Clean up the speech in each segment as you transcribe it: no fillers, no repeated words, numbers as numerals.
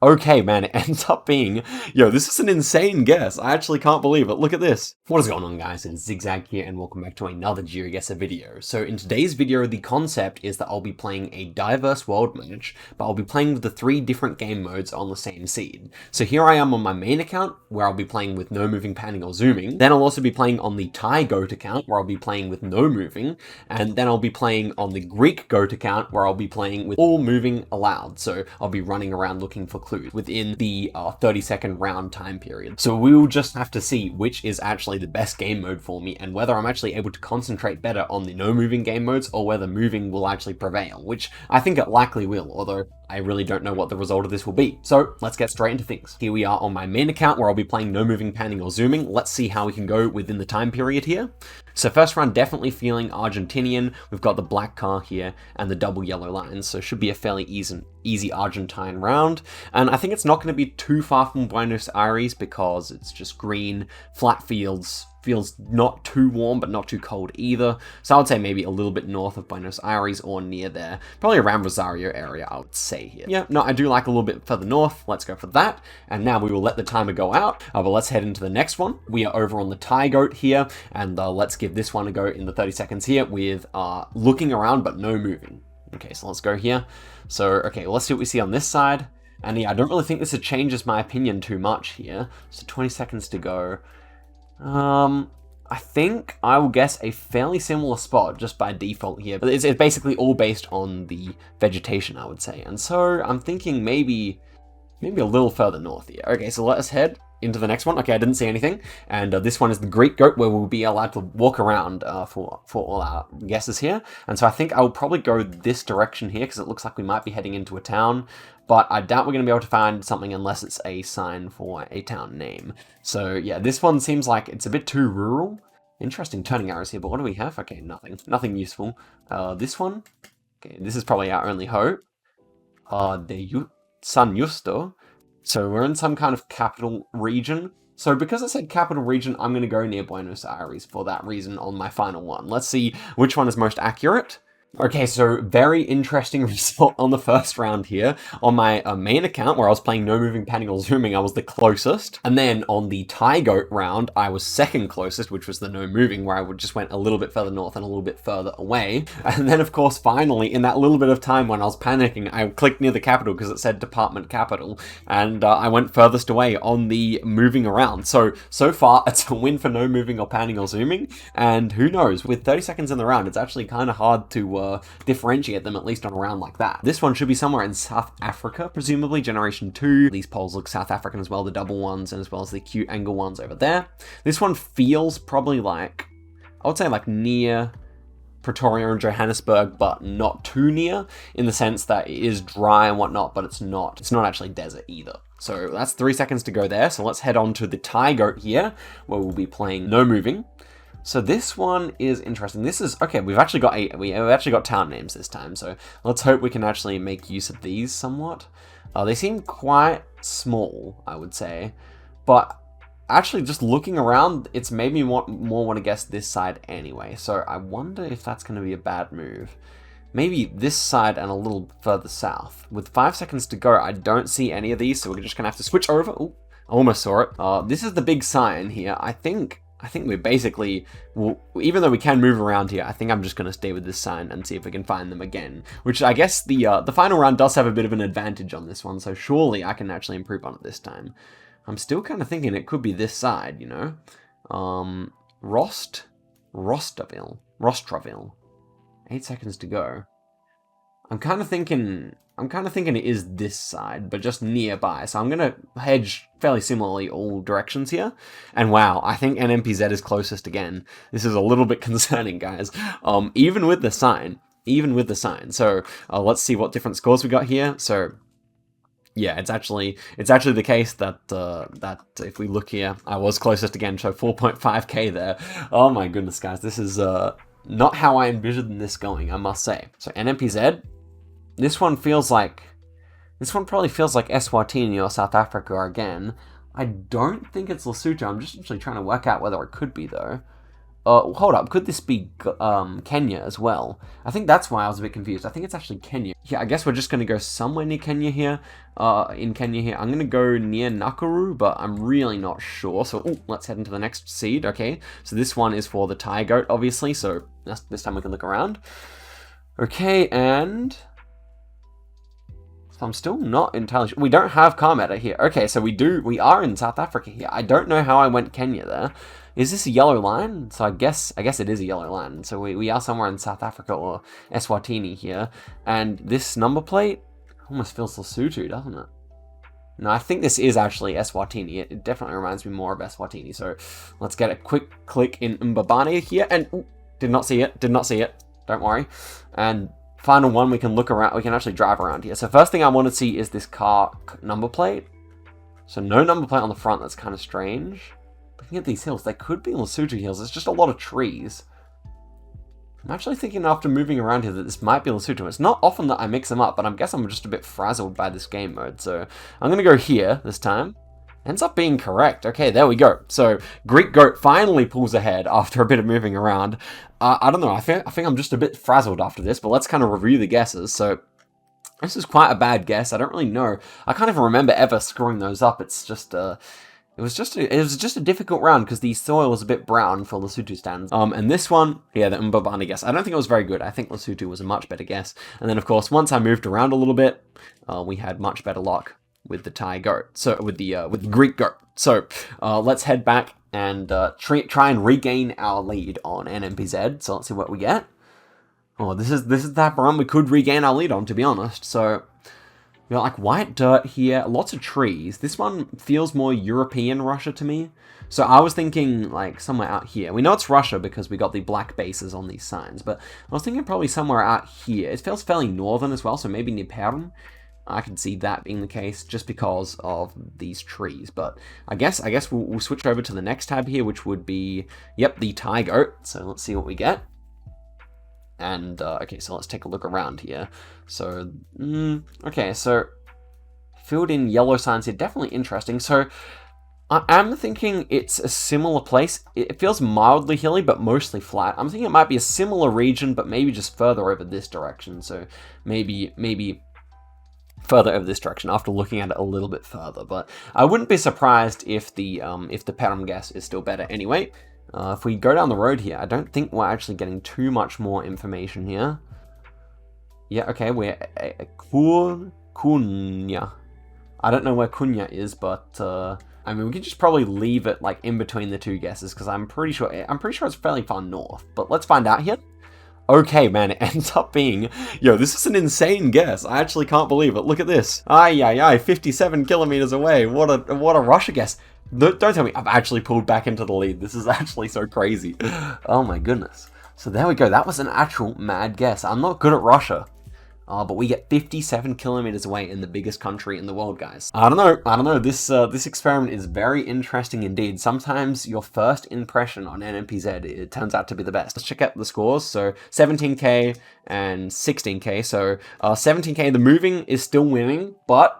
Okay, man, it ends up being, yo, this is an insane guess. I actually can't believe it. Look at this. What is going on, guys? It's Zigzag here, and welcome back to another Geoguessr video. So in today's video, the concept is that I'll be playing a diverse world match, but I'll be playing with the 3 different game modes on the same seed. So here I am on my main account, where I'll be playing with no moving, panning, or zooming. Then I'll also be playing on the Thai GOAT account, where I'll be playing with no moving. And then I'll be playing on the Greek GOAT account, where I'll be playing with all moving allowed. So I'll be running around looking for clues within the 30-second round time period. So we will just have to see which is actually the best game mode for me and whether I'm actually able to concentrate better on the no moving game modes or whether moving will actually prevail, which I think it likely will, although I really don't know what the result of this will be. So let's get straight into things. Here we are on my main account where I'll be playing no moving, panning, or zooming. Let's see how we can go within the time period here. So first round, definitely feeling Argentinian. We've got the black car here and the double yellow lines, so should be a fairly easy Argentine round. And I think it's not going to be too far from Buenos Aires because it's just green, flat fields, feels not too warm but not too cold either. So I would say maybe a little bit north of Buenos Aires or near there. Probably around Rosario area, I would say here. Yeah, no, I do like a little bit further north. Let's go for that. And now we will let the timer go out. But let's head into the next one. We are over on the Thai GOAT here, and let's give this one a go in the 30 seconds here with looking around but no moving. Okay, so let's go here. So, okay, let's see what we see on this side. And yeah, I don't really think this changes my opinion too much here. So 20 seconds to go. I think I will guess a fairly similar spot just by default here. But it's basically all based on the vegetation, I would say. And so I'm thinking maybe a little further north here. Okay, so let us head into the next one. Okay, I didn't see anything. And this one is the Greek GOAT, where we'll be allowed to walk around for all our guesses here. And so I think I'll probably go this direction here because it looks like we might be heading into a town. But I doubt we're going to be able to find something unless it's a sign for a town name. So yeah, this one seems like it's a bit too rural. Interesting turning arrows here, but what do we have? Okay, nothing. Nothing useful. This one. Okay, this is probably our only hope. San Justo. So we're in some kind of capital region. So because I said capital region, I'm going to go near Buenos Aires for that reason on my final one. Let's see which one is most accurate. Okay, so very interesting result on the first round here. On my main account, where I was playing no moving, panning, or zooming, I was the closest. And then on the Thai GOAT round, I was second closest, which was the no moving, where I just went a little bit further north and a little bit further away. And then, of course, finally, in that little bit of time when I was panicking, I clicked near the capital because it said department capital. And I went furthest away on the moving around. So far, it's a win for no moving or panning or zooming. And who knows, with 30 seconds in the round, it's actually kind of hard to differentiate them, at least on a round like that. This one should be somewhere in South Africa, presumably generation 2. These poles look South African as well, the double ones, and as well as the cute angle ones over there. This one feels probably like, I would say like near Pretoria and Johannesburg, but not too near, in the sense that it is dry and whatnot, but it's not actually desert either. So that's 3 seconds to go there. So let's head on to the Thai GOAT here, where we'll be playing no moving. So this one is interesting. This is, okay, we've actually got town names this time, so let's hope we can actually make use of these somewhat. They seem quite small, I would say, but actually just looking around, it's made me more want to guess this side anyway, so I wonder if that's going to be a bad move. Maybe this side and a little further south. With 5 seconds to go, I don't see any of these, so we're just going to have to switch over. Oh, I almost saw it. This is the big sign here. I think we're basically, well, even though we can move around here, I think I'm just going to stay with this sign and see if we can find them again. Which I guess the final round does have a bit of an advantage on this one, so surely I can actually improve on it this time. I'm still kind of thinking it could be this side, you know? Rostraville. 8 seconds to go. I'm kind of thinking it is this side, but just nearby. So I'm going to hedge fairly similarly all directions here. And wow, I think NMPZ is closest again. This is a little bit concerning, guys. Even with the sign. So let's see what different scores we got here. So yeah, it's actually the case that if we look here, I was closest again. So 4.5k there. Oh my goodness, guys, this is not how I envisioned this going, I must say. So NMPZ. This one probably feels like Eswatini or South Africa again. I don't think it's Lesotho. I'm just actually trying to work out whether it could be, though. hold up, could this be Kenya as well? I think that's why I was a bit confused. I think it's actually Kenya. Yeah, I guess we're just going to go somewhere near Kenya here. I'm going to go near Nakuru, but I'm really not sure. So, let's head into the next seed, okay? So this one is for the Thai goat, obviously, so this time we can look around. Okay, and... so I'm still not entirely sure. We don't have Carmeta here. Okay, so we are in South Africa here. I don't know how I went Kenya there. Is this a yellow line? So I guess it is a yellow line. So we are somewhere in South Africa or Eswatini here. And this number plate almost feels Lesotho, doesn't it? No, I think this is actually Eswatini. It definitely reminds me more of Eswatini. So let's get a quick click in Mbabane here. And did not see it. Don't worry. And final one, we can look around. We can actually drive around here. So first thing I want to see is this car number plate. So no number plate on the front. That's kind of strange. Looking at these hills, they could be Lesotho hills. It's just a lot of trees. I'm actually thinking after moving around here that this might be Lesotho. It's not often that I mix them up, but I guess I'm just a bit frazzled by this game mode. So I'm going to go here this time. Ends up being correct. Okay, there we go. So Greek goat finally pulls ahead after a bit of moving around. I don't know. I think I'm just a bit frazzled after this, but let's kind of review the guesses. So this is quite a bad guess. I don't really know. I can't even remember ever screwing those up. It's just it was just a difficult round because the soil was a bit brown for Lesotho stands. And this one, yeah, the Mbabane guess. I don't think it was very good. I think Lesotho was a much better guess. And then of course, once I moved around a little bit, we had much better luck with the Thai goat. So with the Greek goat. So let's head back and try and regain our lead on NMPZ. So let's see what we get. Oh, this is the type of run we could regain our lead on, to be honest. So we got like white dirt here, lots of trees. This one feels more European Russia to me. So I was thinking like somewhere out here. We know it's Russia because we got the black bases on these signs, but I was thinking probably somewhere out here. It feels fairly northern as well, so maybe near Perm. I can see that being the case just because of these trees. But I guess we'll switch over to the next tab here, which would be, yep, the Thai goat. So let's see what we get. And, okay, so let's take a look around here. So, okay, so filled in yellow signs here, definitely interesting. So I am thinking it's a similar place. It feels mildly hilly, but mostly flat. I'm thinking it might be a similar region, but maybe just further over this direction. So maybe further over this direction after looking at it a little bit further. But I wouldn't be surprised if the Perm guess is still better anyway. If we go down the road here, I don't think we're actually getting too much more information here. Yeah, okay, we're Kunya. I don't know where Kunya is, but I mean, we could just probably leave it like in between the two guesses because I'm pretty sure it's fairly far north. But let's find out here. Okay, man, it ends up being, yo, this is an insane guess. I actually can't believe it. Look at this. 57 kilometers away. What a Russia guess. Don't tell me I've actually pulled back into the lead. This is actually so crazy. Oh my goodness. So there we go. That was an actual mad guess. I'm not good at Russia. But we get 57 kilometers away in the biggest country in the world, guys. I don't know. This experiment is very interesting indeed. Sometimes your first impression on NMPZ, it turns out to be the best. Let's check out the scores. So 17k and 16k. So 17k, the moving is still winning, but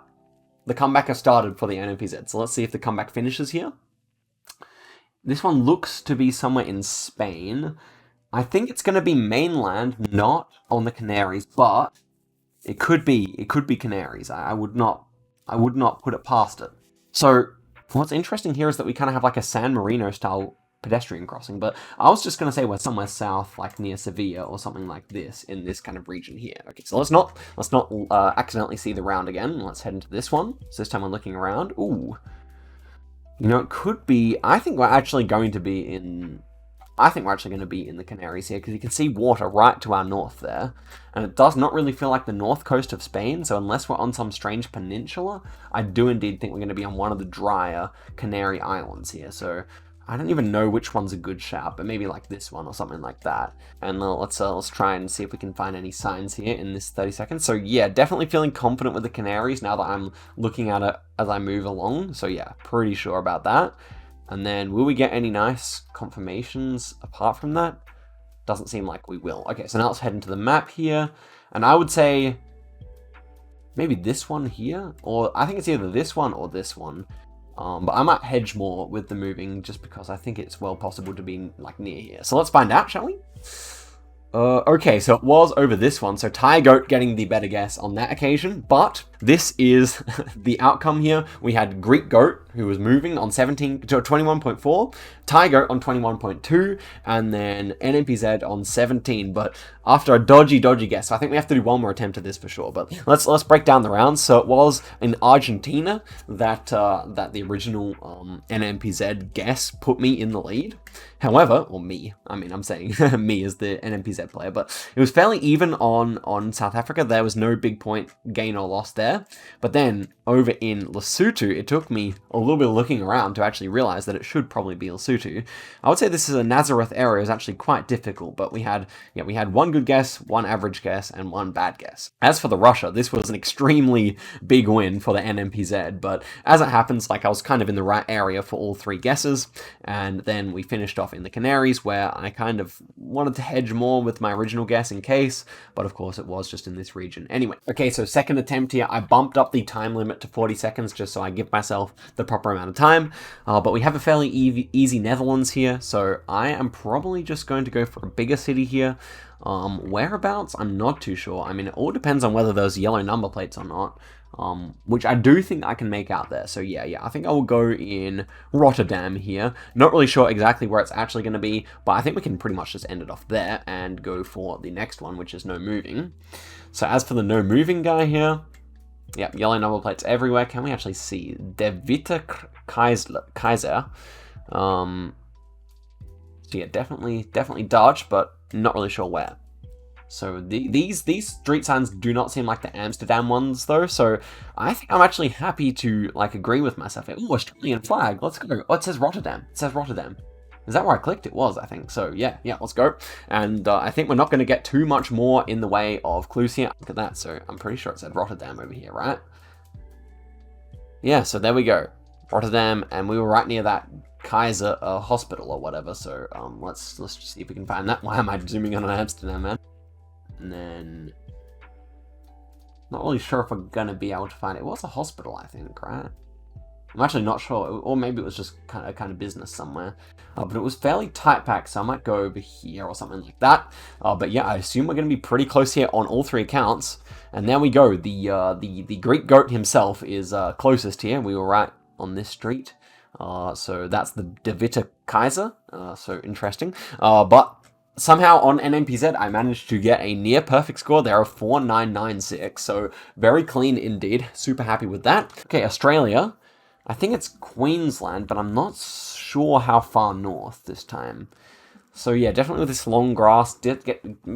the comeback has started for the NMPZ. So let's see if the comeback finishes here. This one looks to be somewhere in Spain. I think it's going to be mainland, not on the Canaries, but it could be Canaries. I would not put it past it. So what's interesting here is that we kind of have like a San Marino style pedestrian crossing, but I was just going to say we're somewhere south, like near Sevilla or something like this in this kind of region here. Okay, so let's not accidentally see the round again. Let's head into this one. So this time we're looking around. Ooh, you know, it could be. I think we're actually going to be in the Canaries here because you can see water right to our north there. And it does not really feel like the north coast of Spain. So unless we're on some strange peninsula, I do indeed think we're going to be on one of the drier Canary Islands here. So I don't even know which one's a good shout, but maybe like this one or something like that. And let's try and see if we can find any signs here in this 30 seconds. So yeah, definitely feeling confident with the Canaries now that I'm looking at it as I move along. So yeah, pretty sure about that. And then will we get any nice confirmations apart from that? Doesn't seem like we will. Okay, so now let's head into the map here. And I would say maybe this one here, or I think it's either this one or this one. But I might hedge more with the moving just because I think it's well possible to be like near here. So let's find out, shall we? Okay, so it was over this one. So Tiger Goat getting the better guess on that occasion, but this is the outcome here. We had Greek Goat, who was moving on 21.4, Tiger Goat on 21.2, and then NMPZ on 17. But after a dodgy guess, so I think we have to do one more attempt at this for sure. But let's break down the rounds. So it was in Argentina that that the original NMPZ guess put me in the lead. However, or me, I mean, I'm saying me as the NMPZ player, but it was fairly even on South Africa. There was no big point gain or loss there. But then over in Lesotho, it took me a little bit of looking around to actually realize that it should probably be Lesotho. I would say this is a Nazareth area is actually quite difficult, but we had one good guess, one average guess, and one bad guess. As for the Russia, this was an extremely big win for the NMPZ, but as it happens, like I was kind of in the right area for all three guesses, and then we finished off in the Canaries, where I kind of wanted to hedge more with my original guess in case, but of course it was just in this region. Anyway, okay, so second attempt here, I bumped up the time limit to 40 seconds just so I give myself the proper amount of time, but we have a fairly easy Netherlands here, so I am probably just going to go for a bigger city here. Whereabouts, I'm not too sure. I mean, it all depends on whether those yellow number plates or not. Which I do think I can make out there. So yeah, I think I will go in Rotterdam here. Not really sure exactly where it's actually going to be, but I think we can pretty much just end it off there and go for the next one, which is no moving. So as for the no moving guy here, yep, yellow number plates everywhere. Can we actually see? De Witte Kaiser. So yeah, definitely Dutch, but not really sure where. So these street signs do not seem like the Amsterdam ones though, so I think I'm actually happy to like agree with myself. Oh, Australian flag, let's go. Oh, it says Rotterdam. It says Rotterdam. Is that where I clicked? It was, I think. So yeah, let's go. And I think we're not going to get too much more in the way of clues here. Look at that. So I'm pretty sure it said Rotterdam over here, right? Yeah, so there we go. Rotterdam, and we were right near that Kaiser hospital or whatever. So let's just see if we can find that. Why am I zooming in on Amsterdam, man? And then, not really sure if we're gonna be able to find it. It was a hospital, I think, right? I'm actually not sure, or maybe it was just kind of business somewhere. But it was fairly tight packed, so I might go over here or something like that. But yeah, I assume we're gonna be pretty close here on all three accounts. And there we go. The Greek Goat himself is closest here. We were right on this street. So that's the De Witte Kaiser. So interesting. But somehow on NMPZ, I managed to get a near perfect score there of 4996, so very clean indeed. Super happy with that. Okay, Australia. I think it's Queensland, but I'm not sure how far north this time. So yeah, definitely with this long grass,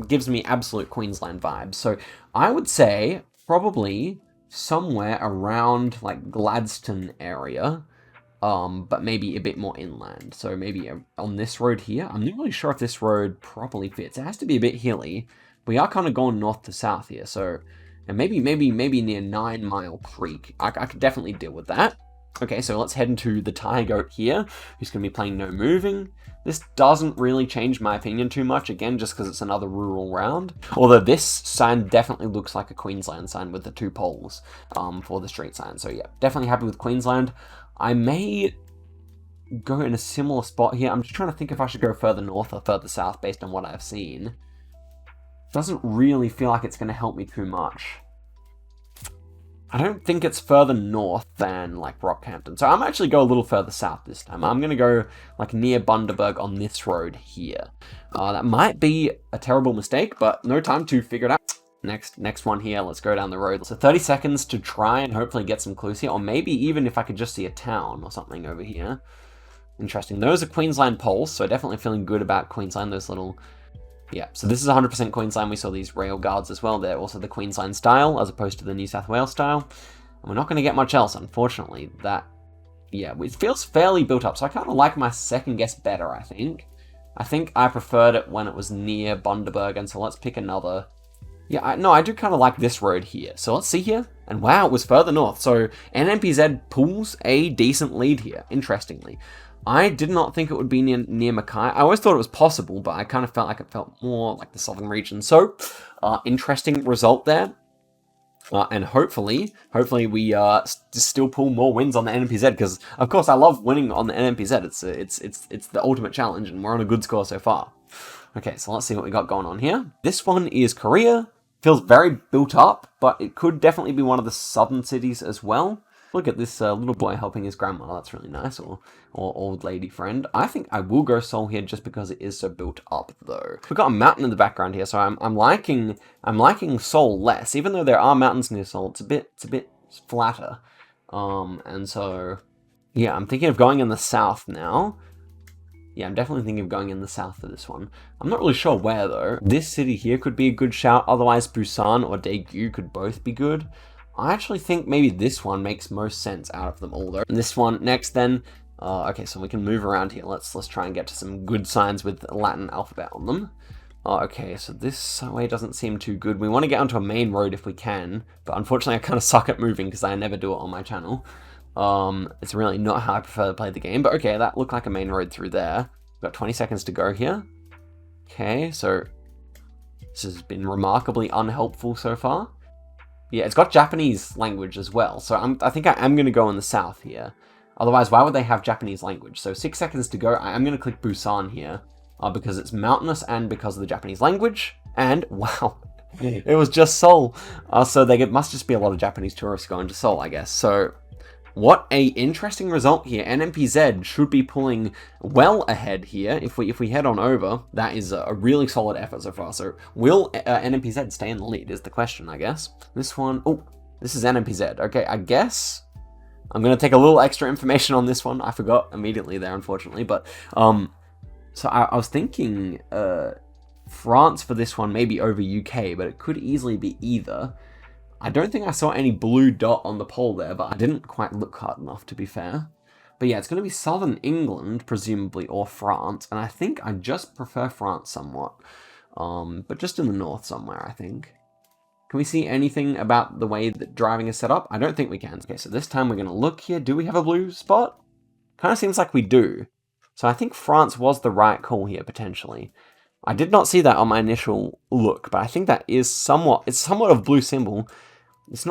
gives me absolute Queensland vibes. So I would say probably somewhere around like Gladstone area. But maybe a bit more inland. So maybe on this road here. I'm not really sure if this road properly fits. It has to be a bit hilly. We are kind of going north to south here. So, and maybe near 9 Mile Creek. I could definitely deal with that. Okay, so let's head into the Tiger Goat here, who's going to be playing no moving. This doesn't really change my opinion too much, again, just because it's another rural round. Although this sign definitely looks like a Queensland sign with the 2 poles for the street sign. So yeah, definitely happy with Queensland. I may go in a similar spot here. I'm just trying to think if I should go further north or further south based on what I've seen. Doesn't really feel like it's going to help me too much. I don't think it's further north than like Rockhampton. So I'm actually go a little further south this time. I'm going to go like near Bundaberg on this road here. That might be a terrible mistake, but no time to figure it out. Next one here, let's go down the road. So 30 seconds to try and hopefully get some clues here, or maybe even if I could just see a town or something over here. Interesting. Those are Queensland poles, so definitely feeling good about Queensland, those little... Yeah, so this is 100% Queensland. We saw these rail guards as well. They're also the Queensland style, as opposed to the New South Wales style. And we're not going to get much else, unfortunately. Yeah, it feels fairly built up, so I kind of like my second guess better, I think. I think I preferred it when it was near Bundaberg, and so let's pick another... Yeah, I do kind of like this road here. So let's see here. And wow, it was further north. So NMPZ pulls a decent lead here, interestingly. I did not think it would be near Mackay. I always thought it was possible, but I kind of felt like it felt more like the southern region. So, interesting result there. And hopefully we still pull more wins on the NMPZ, because of course I love winning on the NMPZ. It's the ultimate challenge, and we're on a good score so far. Okay, so let's see what we got going on here. This one is Korea. Feels very built up, but it could definitely be one of the southern cities as well. Look at this little boy helping his grandmother. That's really nice, or old lady friend. I think I will go Seoul here just because it is so built up, though. We've got a mountain in the background here, so I'm liking Seoul less, even though there are mountains near Seoul. It's a bit flatter, and so yeah, I'm thinking of going in the south now. Yeah, I'm definitely thinking of going in the south for this one. I'm not really sure where, though. This city here could be a good shout. Otherwise, Busan or Daegu could both be good. I actually think maybe this one makes most sense out of them all, though. And this one next, then. Okay, so we can move around here. Let's try and get to some good signs with the Latin alphabet on them. Okay, so this way doesn't seem too good. We want to get onto a main road if we can, but unfortunately I kind of suck at moving because I never do it on my channel. It's really not how I prefer to play the game, but okay, that looked like a main road through there. We've got 20 seconds to go here. Okay, so this has been remarkably unhelpful so far. Yeah, it's got Japanese language as well, so I think I am going to go in the south here. Otherwise, why would they have Japanese language? So 6 seconds to go. I am going to click Busan here, because it's mountainous and because of the Japanese language. And, wow, it was just Seoul. So they must just be a lot of Japanese tourists going to Seoul, I guess. So what a interesting result here. NMPZ should be pulling well ahead here. If we head on over, that is a really solid effort so far. So will NMPZ stay in the lead is the question, I guess. This one, oh, this is NMPZ. Okay, I guess I'm going to take a little extra information on this one. I forgot immediately there, unfortunately. But, so I was thinking France for this one, maybe over UK, but it could easily be either. I don't think I saw any blue dot on the pole there, but I didn't quite look hard enough, to be fair. But yeah, it's going to be southern England, presumably, or France, and I think I just prefer France somewhat. But just in the north somewhere, I think. Can we see anything about the way that driving is set up? I don't think we can. Okay, so this time we're going to look here. Do we have a blue spot? Kind of seems like we do. So I think France was the right call here, potentially. I did not see that on my initial look, but I think that is somewhat of blue symbol.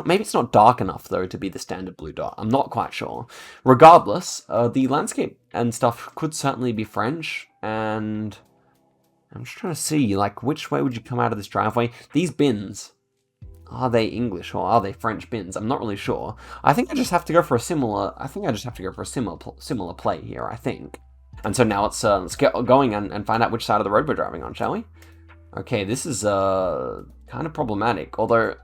Maybe it's not dark enough, though, to be the standard blue dot. I'm not quite sure. Regardless, the landscape and stuff could certainly be French, and I'm just trying to see, like, which way would you come out of this driveway? These bins, are they English or are they French bins? I'm not really sure. I think I just have to go for a similar play here, I think. And so now let's get going and find out which side of the road we're driving on, shall we? Okay, this is kind of problematic. Although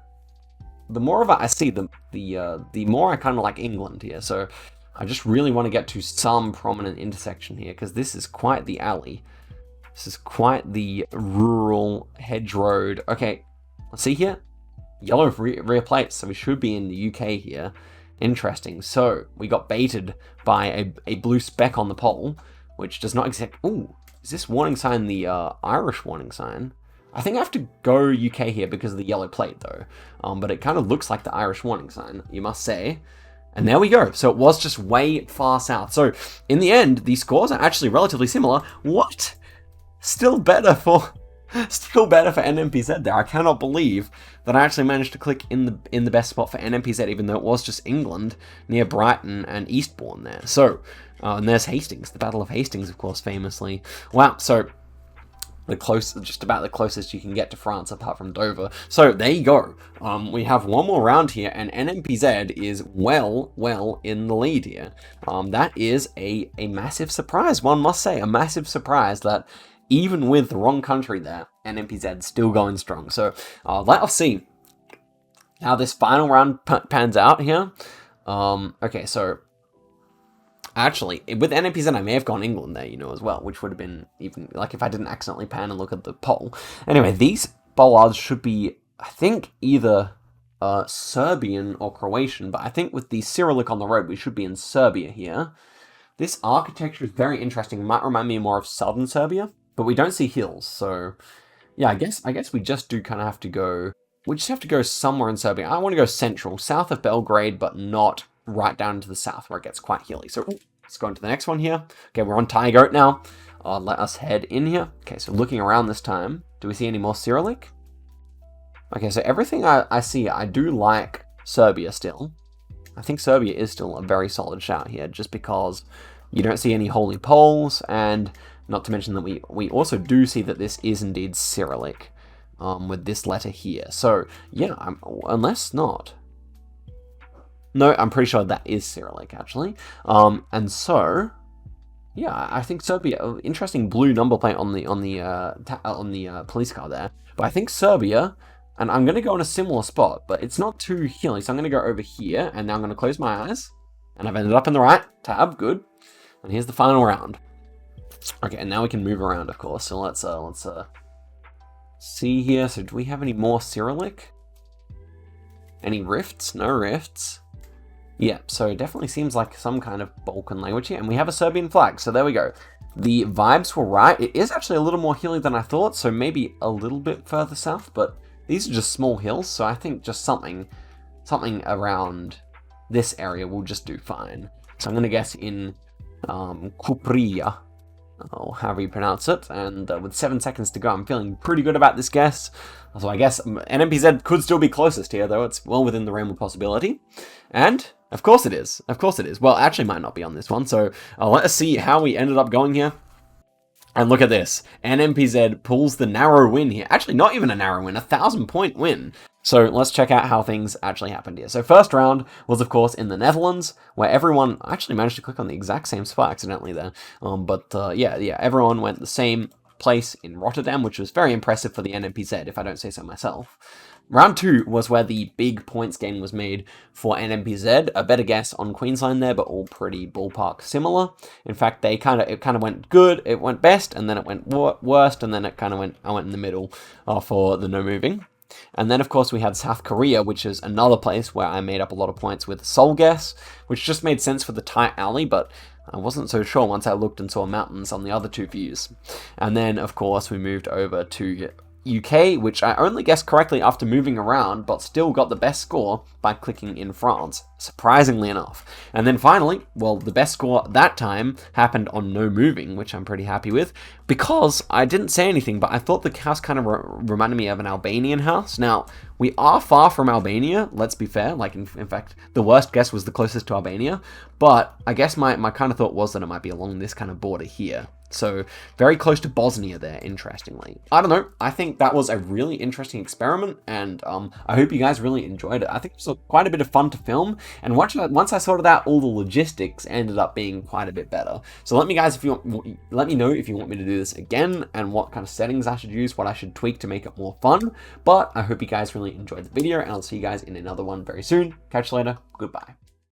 the more of it I see, the more I kind of like England here. So I just really want to get to some prominent intersection here, because this is quite the alley. This is quite the rural hedge road. Okay, let's see here. Yellow rear plates, so we should be in the UK here. Interesting. So we got baited by a blue speck on the pole, which does not exact. Ooh, is this warning sign the Irish warning sign? I think I have to go UK here because of the yellow plate, though. But it kind of looks like the Irish warning sign, you must say. And there we go. So it was just way far south. So in the end, the scores are actually relatively similar. What? Still better for NMPZ there. I cannot believe that I actually managed to click in the best spot for NMPZ, even though it was just England near Brighton and Eastbourne there. So, and there's Hastings, the Battle of Hastings, of course, famously. Wow. So just about the closest you can get to France apart from Dover. So there you go. We have one more round here, and NMPZ is well in the lead here. That is a massive surprise, one must say, a massive surprise that even with the wrong country there, NMPZ's still going strong. So let us see how this final round pans out here. Okay, so actually, with NMPZ, I may have gone England there, as well, which would have been even, like, if I didn't accidentally pan and look at the poll. Anyway, these bollards should be, I think, either Serbian or Croatian, but I think with the Cyrillic on the road, we should be in Serbia here. This architecture is very interesting. It might remind me more of southern Serbia, but we don't see hills, so yeah, I guess we just do kind of have to go. We just have to go somewhere in Serbia. I want to go central, south of Belgrade, but not right down into the south where it gets quite hilly. So let's go into the next one here. Okay, we're on Tygoat now. Let us head in here. Okay, so looking around this time, do we see any more Cyrillic? Okay, so everything I see, I do like Serbia still. I think Serbia is still a very solid shout here, just because you don't see any holy poles, and not to mention that we also do see that this is indeed Cyrillic, with this letter here. So, yeah, unless not. No, I'm pretty sure that is Cyrillic, actually. And so, yeah, I think Serbia, interesting blue number plate on the police car there. But I think Serbia, and I'm going to go in a similar spot, but it's not too hilly, so I'm going to go over here, and now I'm going to close my eyes, and I've ended up in the right tab, good. And here's the final round. Okay, and now we can move around, of course, so let's see here. So do we have any more Cyrillic? Any rifts? No rifts. Yeah, so it definitely seems like some kind of Balkan language here, and we have a Serbian flag, so there we go. The vibes were right. It is actually a little more hilly than I thought, so maybe a little bit further south, but these are just small hills, so I think just something around this area will just do fine. So I'm going to guess in Kupria, or however you pronounce it, and with 7 seconds to go, I'm feeling pretty good about this guess. So I guess NMPZ could still be closest here, though. It's well within the realm of possibility. And, of course it is. Of course it is. Well, actually might not be on this one, so let us see how we ended up going here. And look at this. NMPZ pulls the narrow win here. Actually, not even a narrow win, a 1,000-point win. So let's check out how things actually happened here. So first round was, of course, in the Netherlands, where everyone actually managed to click on the exact same spot accidentally there. Yeah, everyone went the same place in Rotterdam, which was very impressive for the NMPZ, if I don't say so myself. Round 2 was where the big points gain was made for NMPZ. A better guess on Queensland there, but all pretty ballpark similar. In fact, it kind of went good, it went best, and then it went worst, and then I went in the middle for the no moving. And then, of course, we had South Korea, which is another place where I made up a lot of points with Seoul guess, which just made sense for the tight alley, but I wasn't so sure once I looked and saw mountains on the other two views. And then, of course, we moved over to UK, which I only guessed correctly after moving around, but still got the best score by clicking in France, surprisingly enough. And then finally, well, the best score that time happened on no moving, which I'm pretty happy with, because I didn't say anything, but I thought the house kind of reminded me of an Albanian house. Now, we are far from Albania, let's be fair, like in fact, the worst guess was the closest to Albania, but I guess my kind of thought was that it might be along this kind of border here. So, very close to Bosnia there, interestingly. I don't know, I think that was a really interesting experiment, and I hope you guys really enjoyed it. I think it was quite a bit of fun to film, and once I sorted out all the logistics, ended up being quite a bit better. So let me know if you want me to do this again, and what kind of settings I should use, what I should tweak to make it more fun. But I hope you guys really enjoyed the video, and I'll see you guys in another one very soon. Catch you later, goodbye.